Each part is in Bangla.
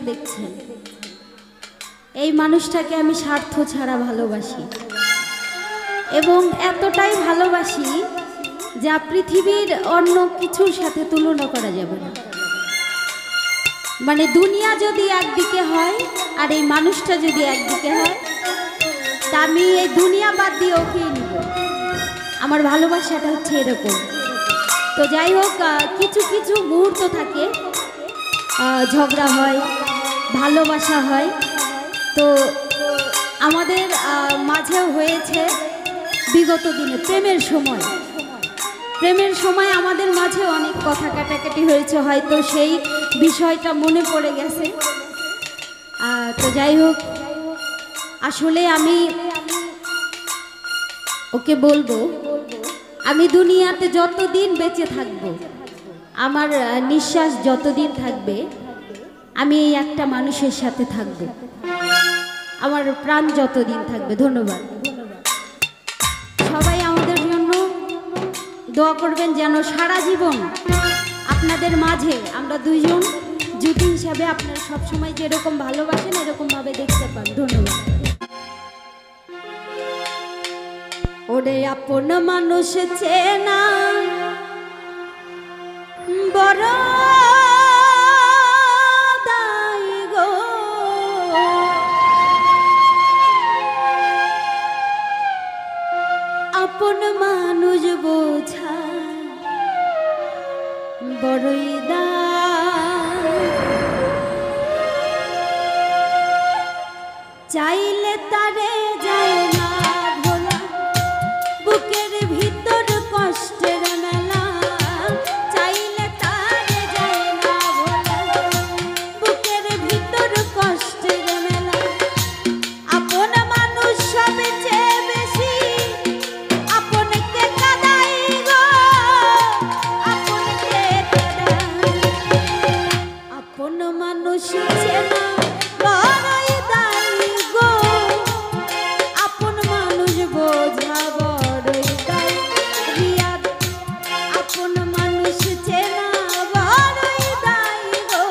দেখছেন, এই মানুষটাকে আমি স্বার্থ ছাড়া ভালোবাসি এবং এতটাই ভালোবাসি যা পৃথিবীর অন্য কিছুর সাথে তুলনা করা যাবে না। মানে দুনিয়া যদি একদিকে হয় আর এই মানুষটা যদি একদিকে হয়, তা আমি এই দুনিয়া বাদ দিয়ে ওকে নিব। আমার ভালোবাসাটা হচ্ছে এরকম। তো যাই হোক, কিছু কিছু মুহূর্ত থাকে, ঝগড়া হয়, ভালোবাসা হয়। তো আমাদের মাঝেও হয়েছে বিগত দিনে প্রেমের সময় আমাদের মাঝে অনেক কথা কাটাকাটি হয়েছে, হয়তো সেই বিষয়টা মনে পড়ে গেছে। তো যাই হোক, আসলে আমি ওকে বলবো, আমি দুনিয়াতে যতদিন বেঁচে থাকব, আমার নিঃশ্বাস যতদিন থাকবে, আমি এই একটা মানুষের সাথে থাকব, আমার প্রাণ যতদিন থাকবে। ধন্যবাদ। সবাই আমাদের জন্য দোয়া করবেন যেন সারা জীবন আপনাদের মাঝে আমরা দুইজন জুটি হিসাবে আপনারা সবসময় যেরকম ভালোবাসেন এরকমভাবে দেখতে পান। ধন্যবাদ। ওরে আপন মানুষ চেনা বড় দায় গো, আপন মানুষ বোঝা বড়ই দায়। চাইলে তারে যায় না ভোলা, বুকের ভিতর কষ্টের মেলা। চাইলে তারে যায় না ভোলা, বুকের ভিতর কষ্টের মেলা। আপন মানুষ সবচেয়ে বেশি আপনকে কাঁদাই গো, আপনকে কাঁদাই। আপন মানুষ চেনা বড়ই দায় গো, আপন মানুষ বোঝা বড়ই দায়। রিয়াদ, আপন মানুষ চেনা বড়ই দায় গো,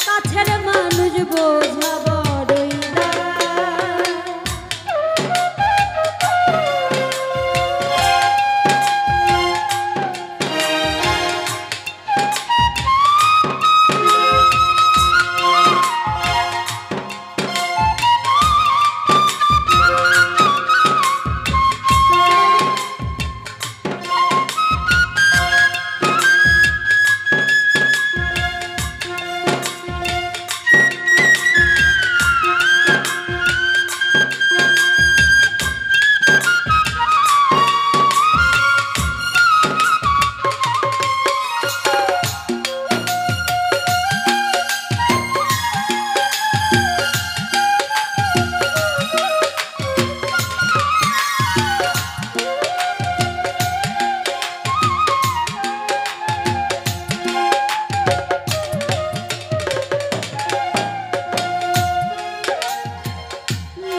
কাছের মানুষ বোঝা বড়ই দায়।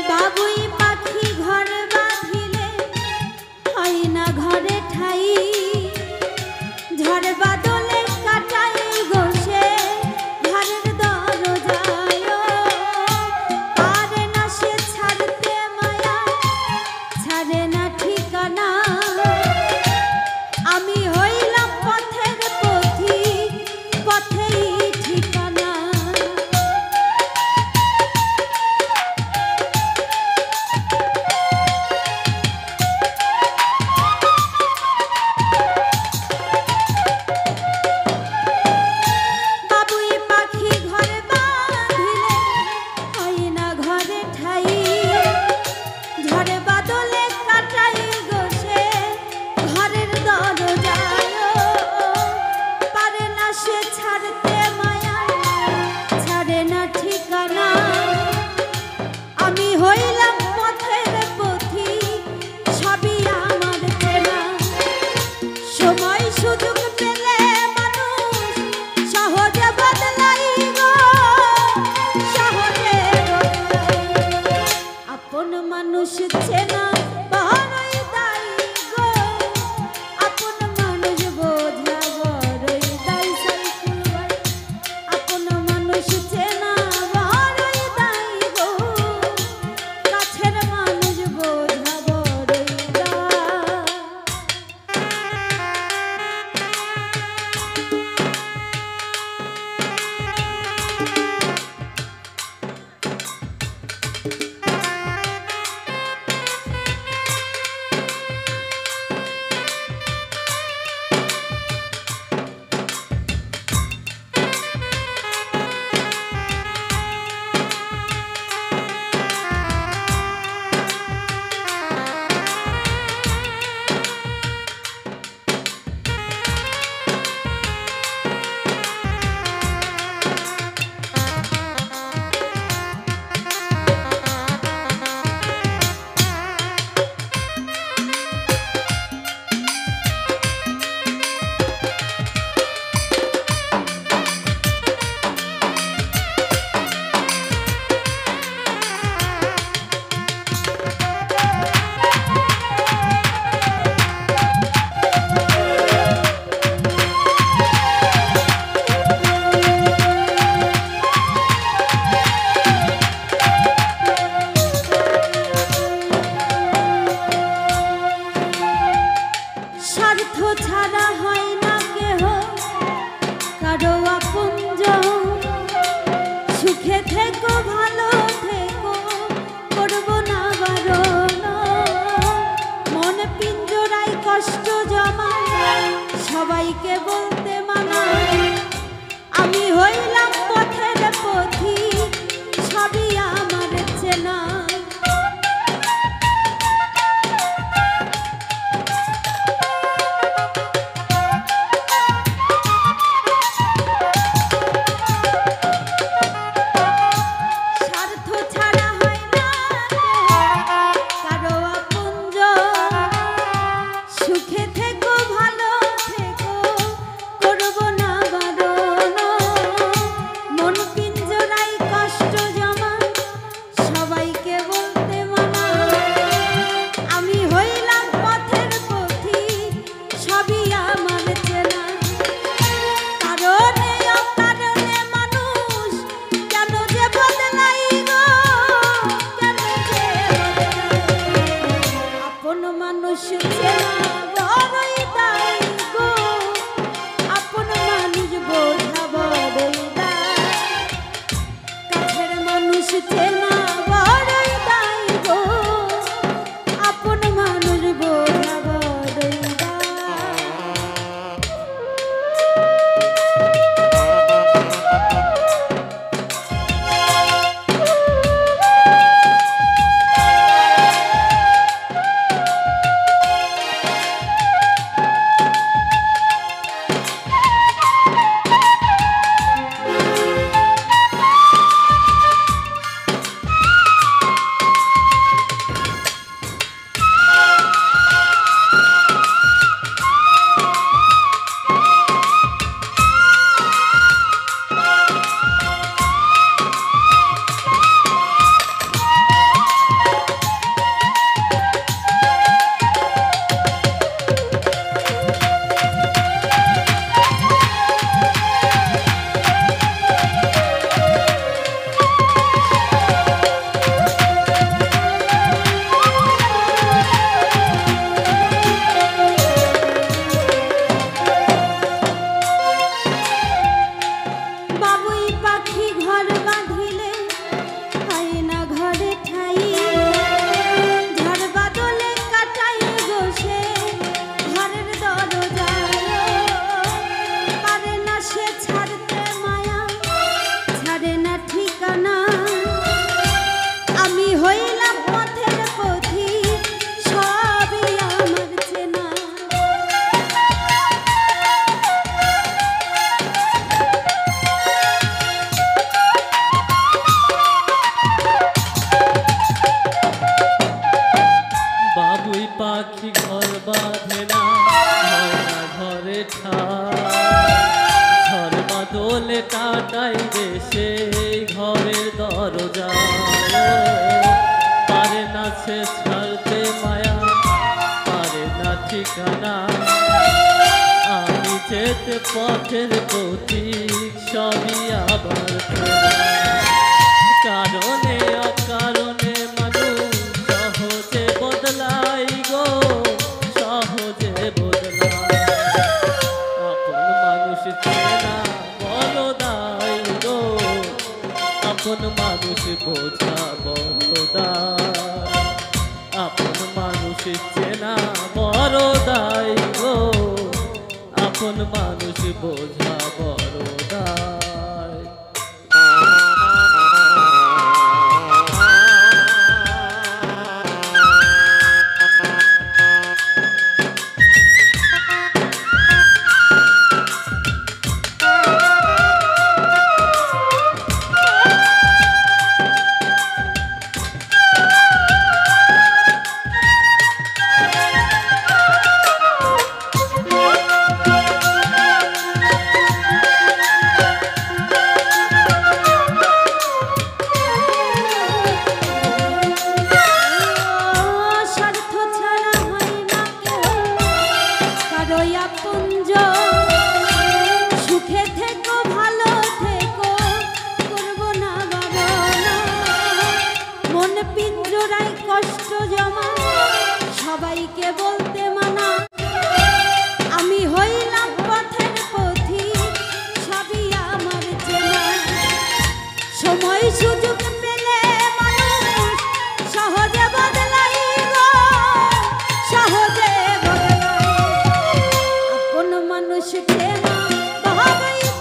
বাবুই পাখি ঘর বাঁধিলে হয় না ঘরে ঠাই, ঝড় বাদলে কাটাই গোসে ঘরের দরজায়। পারে না সে ছাড়তে মায়া, ছাড়ে না ঠিকানা। আমি হইলাম পথের পথিক, পথেই ঠিকানা। বলতে মানা, আমি হইলাম পথের পথি, সবই আমার চেনা। পাখি ঘর বাঁধে না, ঘরে ঝড় বাদলে কাটাই দেশে ঘরের দরজা, পারে না সে ছাড়তে মায়া, পারে না ঠিকানা। আমি যেতে পথের পথিক, সবই আবার কারণে অকারণে মানুষ সহজে বদলাই গো, সহজে বদলাই। আপন মানুষ চেনা বড় দায় গো, আপন মানুষ বোঝা বড় দায়। আপন মানুষ চেনা বড় দায় গো, আপন মানুষ বোঝা বড় দায়। হবেই